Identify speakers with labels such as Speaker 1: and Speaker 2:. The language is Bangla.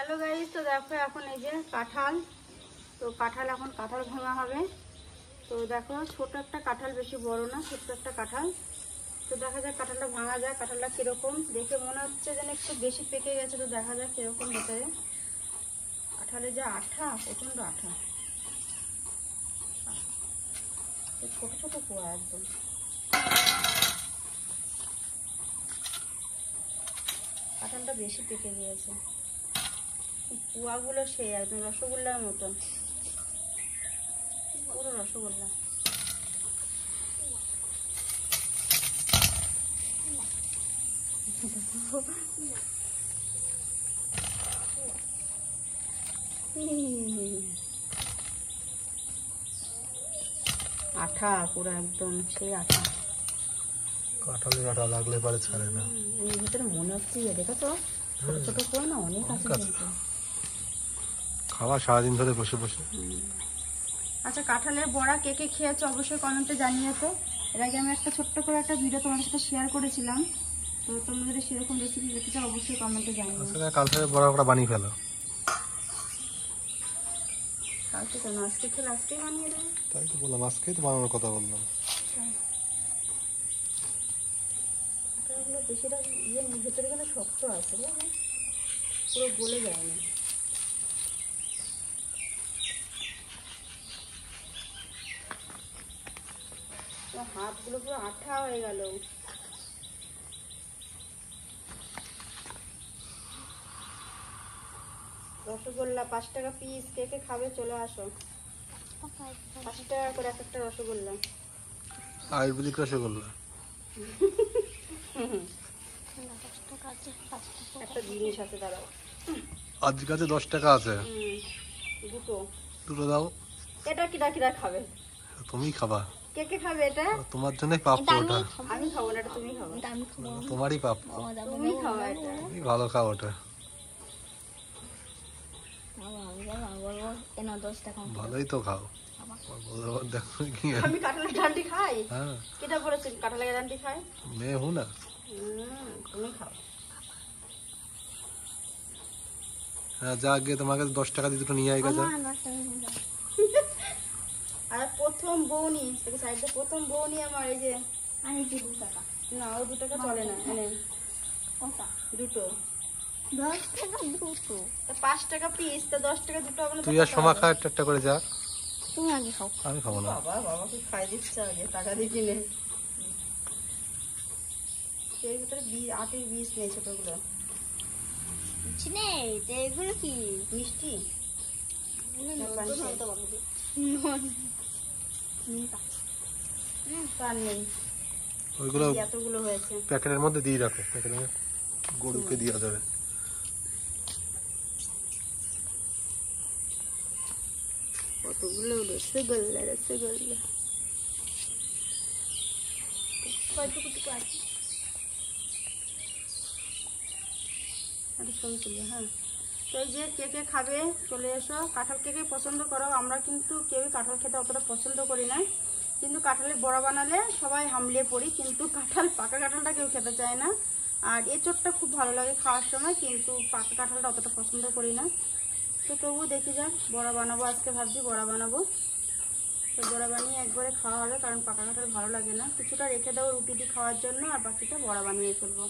Speaker 1: হ্যালো গাইস, তো দেখো এখন এই যে কাঁঠাল, তো কাঁঠাল এখন কাঁঠাল ভাঙা হবে। তো দেখো ছোট একটা কাঁঠাল, বেশি বড় না, ছোট্ট একটা কাঁঠাল। তো দেখা যাক কাঁঠালটা ভাঙা যায়, কাঁঠালটা কিরকম। দেখে মনে হচ্ছে যেন একটু বেশি পেকে গেছে, তো দেখা যাক কিরকম ভেতরে। কাঁঠালে যে আঠা, প্রচন্ড আঠা, ছোট ছোট কুয়া একদম। কাঁঠালটা বেশি পেকে গিয়েছে, কুয়াগুলো সেই একদম রসগোল্লার মতন, পুরো রসগোল্লা। আঠা পুরো একদম সেই আঠা,
Speaker 2: কাঁঠালের আঠা লাগলে পারে ছাড়ে না।
Speaker 1: এর ভিতরে মনে হচ্ছে দেখো তো ছোট ছোট কুয়া না, অনেক আছে কিন্তু।
Speaker 2: খাওয়া সারাদিন ধরে বসে বসে।
Speaker 1: আচ্ছা, কাঁঠালের বড়া কে কে খেয়েছো অবশ্যই কমেন্টে জানিয়ে। তো এর আগে আমি একটা ছোট্ট করে একটা ভিডিও তোমাদের সাথে শেয়ার করেছিলাম, তো তোমরা যদি সেরকম রেসিপি দেখতে চাও অবশ্যই কমেন্টে জানিও।
Speaker 2: আসলে কাঁঠালের বড়া ওটা বানিয়ে ফেলো।
Speaker 1: কালকে কেন, আজকে খেলে আজকেই বানিয়ে দেবো।
Speaker 2: তাই তো বললাম, আজকেই তো বানানোর কথা বললাম।
Speaker 1: কাঁঠালগুলো বেশিরভাগ ভেতরে কিন্তু শক্ত আছে, পুরো গলে যায়নি। হাতগুলো পুরো আঠা হয়ে গেল। রসগোল্লা 5 টাকা পিস, কে কে খাবে চলে আসো। 5 টাকা করে একটা রসগোল্লা,
Speaker 2: আয়ুর্বেদিক রসগোল্লা।
Speaker 1: একটা জিনিস আছে, দাঁড়াও।
Speaker 2: আজকে আছে 10 টাকা আছে।
Speaker 1: দুটো
Speaker 2: দাও।
Speaker 1: এটা কিরা কিরা খাবে?
Speaker 2: তুমি খাবা।
Speaker 1: কে কে খাবে এটা?
Speaker 2: তোমার জন্য প্রাপ্য ওটা।
Speaker 1: আমি খাবো না, এটা তুমি খাবে।
Speaker 2: তোমারই প্রাপ্য,
Speaker 1: তুমি খাওয়া এটা।
Speaker 2: তুমি ভালো খাও ওটা। ভালোই তো খাও।
Speaker 1: আমি কাঁঠালের ডান্ডি খাই।
Speaker 2: হ্যাঁ,
Speaker 1: কেটা বলেছে কাঁঠালের ডান্ডি খাই?
Speaker 2: मैं हूं ना।
Speaker 1: তুমি খাও।
Speaker 2: হ্যাঁ, যা গিয়ে তোমাকে 10 টাকা দিয়ে দুটো নিয়ে আয় গেছে।
Speaker 1: আর প্রথম বউনি সাইডে, প্রথম বউনি আমার এই যে। আমি 2 টাকা না, ও 2 টাকা চলে না। এনে দুটো 10 টাকা দুটো, 5 টাকা পিস, তো 10 টাকা দুটো হবে না?
Speaker 2: তুই আর সমা খা একটা করে যা।
Speaker 1: তুমি আগে খাও।
Speaker 2: আমি খাবো না।
Speaker 1: বাবা বাবাকে খাই দিচ্ছে আগে, টাকা দিয়ে কিনে। এর ভিতরে আটির বীজ নেই, ছোটগুলো নেই। এগুলো কি মিষ্টি?
Speaker 2: ওইগুলো
Speaker 1: এতগুলো হয়েছে,
Speaker 2: প্যাকেটের মধ্যে দিয়ে রাখো, প্যাকেটের গরুকে দিয়ে দেবে।
Speaker 1: কতগুলো রসগোল্লা, রসগোল্লা কতটুকু আছে? হ্যাঁ, তো এই যে কে কে খাবে চলে এসো। কাঁঠাল কে কে পছন্দ করো? আমরা কিন্তু কেউই কাঁঠাল খেতে অতটা পছন্দ করি না, কিন্তু কাঁঠালের বড়া বানালে সবাই হামলে পড়ি, কিন্তু কাঁঠাল পাকা কাঁঠালটা কেউ খেতে চায় না। আর এঁচোড়টা খুব ভালো লাগে খাওয়ার সময়, কিন্তু পাকা কাঁঠালটা অতটা পছন্দ করি না। তো তবুও দেখি যাক, বড়া বানাবো আজকে, ভাবছি বড়া বানাবো। তো বড়া বানিয়ে একবারে খাওয়া হবে, কারণ পাকা কাঁঠাল ভালো লাগে না। কিছুটা রেখে দেবো রুটি দিয়ে খাওয়ার জন্য, আর বাকিটা বড়া বানিয়ে ফেলবো।